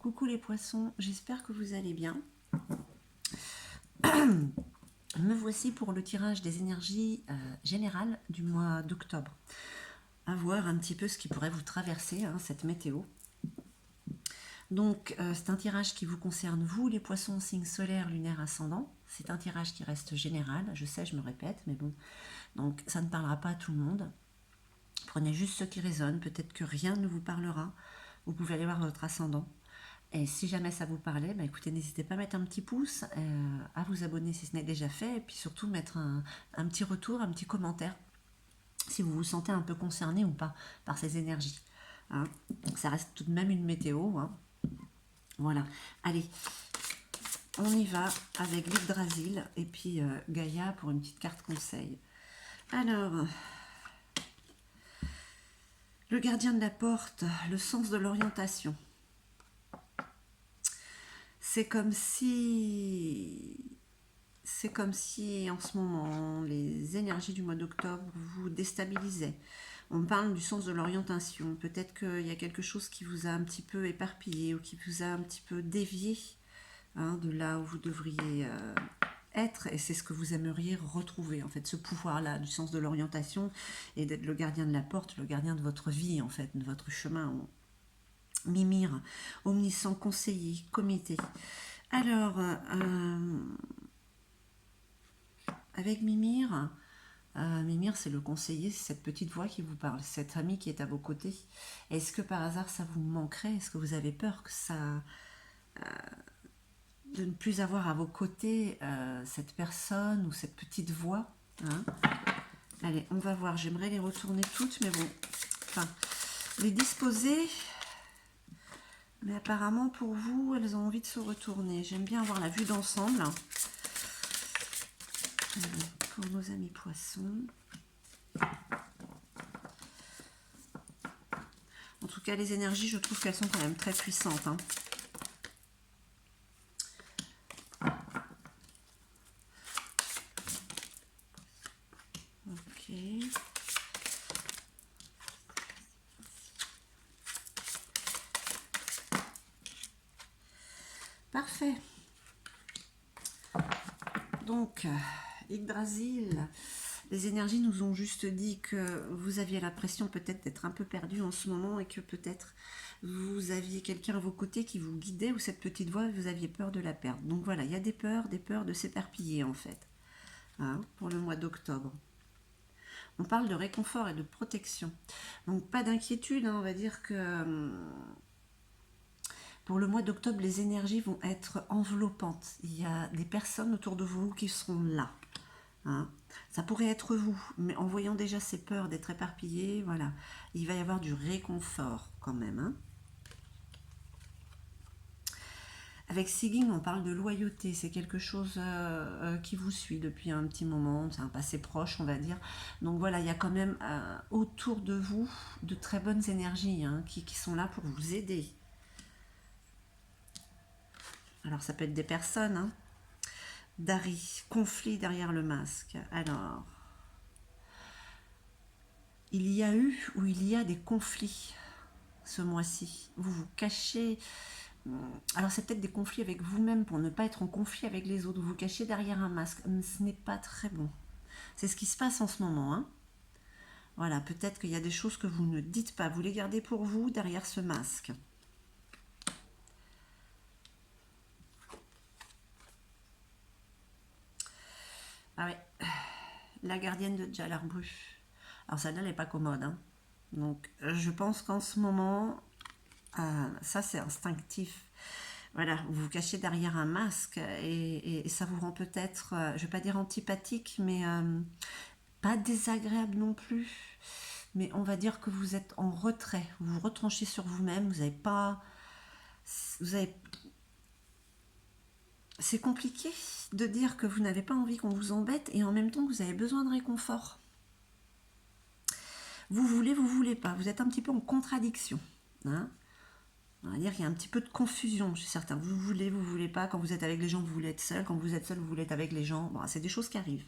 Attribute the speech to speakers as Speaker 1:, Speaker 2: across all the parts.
Speaker 1: Coucou les poissons, j'espère que vous allez bien. Me voici pour le tirage des énergies générales du mois d'octobre. À voir un petit peu ce qui pourrait vous traverser, cette météo. Donc, c'est un tirage qui vous concerne, vous, les poissons, signe solaire, lunaire, ascendant. C'est un tirage qui reste général, je sais, je me répète, mais bon. Donc, ça ne parlera pas à tout le monde. Prenez juste ce qui résonne, peut-être que rien ne vous parlera. Vous pouvez aller voir votre ascendant. Et si jamais ça vous parlait, bah écoutez, n'hésitez pas à mettre un petit pouce, à vous abonner si ce n'est déjà fait, et puis surtout mettre un petit retour, un petit commentaire, si vous vous sentez un peu concerné ou pas par ces énergies. Hein. Donc ça reste tout de même une météo. Hein. Voilà. Allez, on y va avec l'Yggdrasil et puis Gaïa pour une petite carte conseil. Alors, le gardien de la porte, le sens de l'orientation. C'est comme si en ce moment, les énergies du mois d'octobre vous déstabilisaient. On parle du sens de l'orientation. Peut-être qu'il y a quelque chose qui vous a un petit peu éparpillé ou qui vous a un petit peu dévié de là où vous devriez être. Et c'est ce que vous aimeriez retrouver, en fait, ce pouvoir-là du sens de l'orientation et d'être le gardien de la porte, le gardien de votre vie, en fait, de votre chemin. Mimir, omniscient, conseiller, comité. Alors, avec Mimir, Mimir, c'est le conseiller, c'est cette petite voix qui vous parle, cette amie qui est à vos côtés. Est-ce que par hasard ça vous manquerait? Est-ce que vous avez peur que ça, de ne plus avoir à vos côtés cette personne ou cette petite voix Allez, on va voir. J'aimerais les retourner toutes, mais bon, enfin, les disposer. Mais apparemment, pour vous, elles ont envie de se retourner. J'aime bien avoir la vue d'ensemble. Pour nos amis poissons. En tout cas, les énergies, je trouve qu'elles sont quand même très puissantes. Ok. Parfait. Donc, Yggdrasil, les énergies nous ont juste dit que vous aviez l'impression peut-être d'être un peu perdu en ce moment et que peut-être vous aviez quelqu'un à vos côtés qui vous guidait ou cette petite voix, vous aviez peur de la perdre. Donc voilà, il y a des peurs de s'éparpiller en fait, pour le mois d'octobre. On parle de réconfort et de protection. Donc pas d'inquiétude, on va dire que pour le mois d'octobre, les énergies vont être enveloppantes. Il y a des personnes autour de vous qui seront là. Ça pourrait être vous, mais en voyant déjà ces peurs d'être éparpillés, voilà, il va y avoir du réconfort quand même. Avec Sigyn, on parle de loyauté, c'est quelque chose qui vous suit depuis un petit moment, c'est un passé proche, on va dire. Donc voilà, il y a quand même autour de vous de très bonnes énergies qui sont là pour vous aider. Alors ça peut être des personnes, Dari, conflit derrière le masque. Alors, il y a eu ou il y a des conflits ce mois-ci. Vous vous cachez. Alors c'est peut-être des conflits avec vous-même pour ne pas être en conflit avec les autres. Vous vous cachez derrière un masque. Ce n'est pas très bon. C'est ce qui se passe en ce moment. Voilà, peut-être qu'il y a des choses que vous ne dites pas. Vous les gardez pour vous derrière ce masque. Ah ouais, la gardienne de Jalarbru. Alors celle-là, elle n'est pas commode. Donc je pense qu'en ce moment, ça c'est instinctif. Voilà, vous vous cachez derrière un masque et ça vous rend peut-être, je ne vais pas dire antipathique, mais pas désagréable non plus. Mais on va dire que vous êtes en retrait, vous vous retranchez sur vous-même, vous n'avez pas... C'est compliqué de dire que vous n'avez pas envie qu'on vous embête et en même temps que vous avez besoin de réconfort. Vous voulez pas, vous êtes un petit peu en contradiction. On va dire qu'il y a un petit peu de confusion chez certains. Vous voulez pas. Quand vous êtes avec les gens, vous voulez être seul. Quand vous êtes seul, vous voulez être avec les gens. Bon, c'est des choses qui arrivent.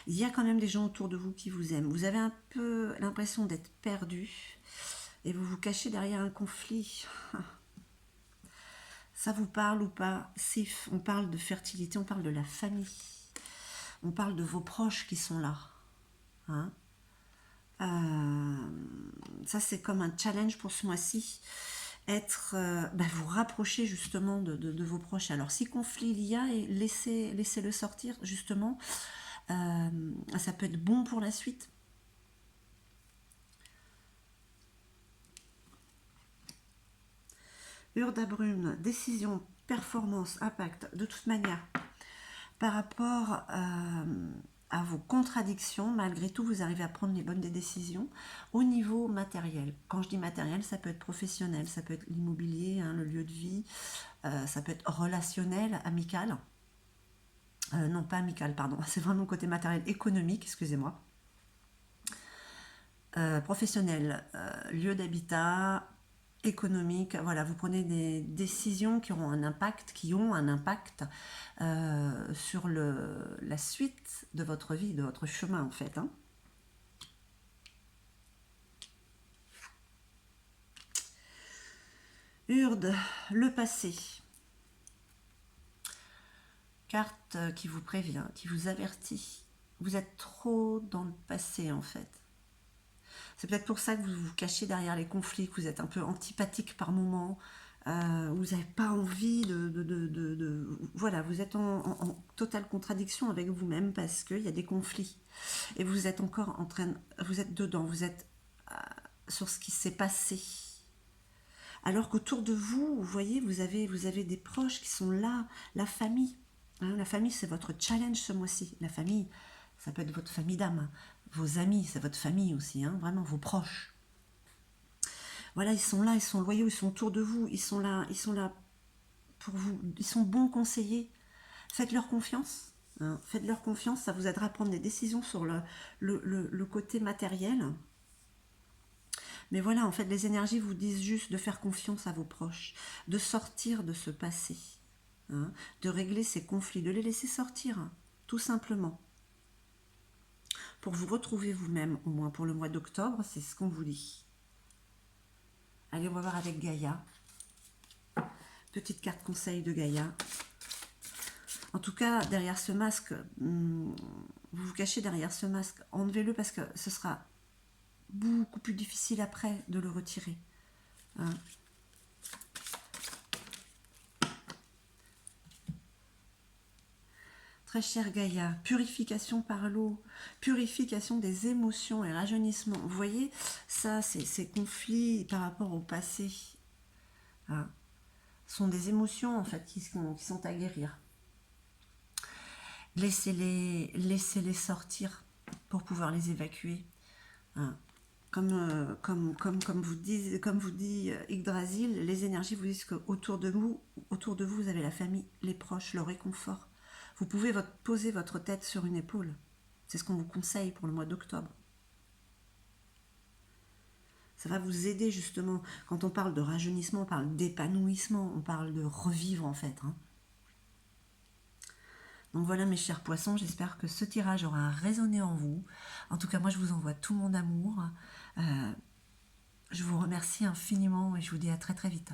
Speaker 1: Il y a quand même des gens autour de vous qui vous aiment. Vous avez un peu l'impression d'être perdu et vous vous cachez derrière un conflit. Ça vous parle ou pas? On parle de fertilité, on parle de la famille. On parle de vos proches qui sont là. Hein. Ça, c'est comme un challenge pour ce mois-ci. Vous rapprocher justement de vos proches. Alors, si conflit il y a, et laissez-le sortir, justement. Ça peut être bon pour la suite. Urda-Brune, décision, performance, impact, de toute manière, par rapport à vos contradictions, malgré tout, vous arrivez à prendre les bonnes décisions au niveau matériel. Quand je dis matériel, ça peut être professionnel, ça peut être l'immobilier, hein, le lieu de vie, ça peut être relationnel, amical. Non, pas amical, pardon, c'est vraiment le côté matériel, économique, excusez-moi. Professionnel, lieu d'habitat, économique, voilà, vous prenez des décisions qui ont un impact, sur la suite de votre vie, de votre chemin en fait. Hein. Urde, le passé. Carte qui vous prévient, qui vous avertit. Vous êtes trop dans le passé en fait. C'est peut-être pour ça que vous vous cachez derrière les conflits, que vous êtes un peu antipathique par moments, vous n'avez pas envie voilà, vous êtes en totale contradiction avec vous-même parce qu'il y a des conflits. Et vous êtes encore vous êtes dedans, vous êtes sur ce qui s'est passé. Alors qu'autour de vous, vous voyez, vous avez des proches qui sont là, la famille. Hein, la famille, c'est votre challenge ce mois-ci. La famille, ça peut être votre famille d'âme. Vos amis, c'est votre famille aussi, hein, vraiment, vos proches. Voilà, ils sont là, ils sont loyaux, ils sont autour de vous, ils sont là pour vous, ils sont bons conseillers. Faites-leur confiance, hein, faites-leur confiance, ça vous aidera à prendre des décisions sur le côté matériel. Mais voilà, en fait, les énergies vous disent juste de faire confiance à vos proches, de sortir de ce passé, hein, de régler ces conflits, de les laisser sortir, tout simplement. Pour vous retrouver vous-même, au moins pour le mois d'octobre, c'est ce qu'on vous dit. Allez, on va voir avec Gaïa. Petite carte conseil de Gaïa. En tout cas, derrière ce masque, vous vous cachez derrière ce masque. Enlevez-le parce que ce sera beaucoup plus difficile après de le retirer. Hein. Très chère Gaïa, purification par l'eau, purification des émotions et rajeunissement. Vous voyez, ça, ces conflits par rapport au passé, hein, sont des émotions en fait qui sont à guérir. Laissez-les sortir pour pouvoir les évacuer. Hein. Comme vous dit Yggdrasil, les énergies vous disent qu'autour de vous, vous avez la famille, les proches, le réconfort. Vous pouvez poser votre tête sur une épaule. C'est ce qu'on vous conseille pour le mois d'octobre. Ça va vous aider justement. Quand on parle de rajeunissement, on parle d'épanouissement, on parle de revivre en fait. Hein. Donc voilà mes chers poissons, j'espère que ce tirage aura résonné en vous. En tout cas, moi je vous envoie tout mon amour. Je vous remercie infiniment et je vous dis à très très vite.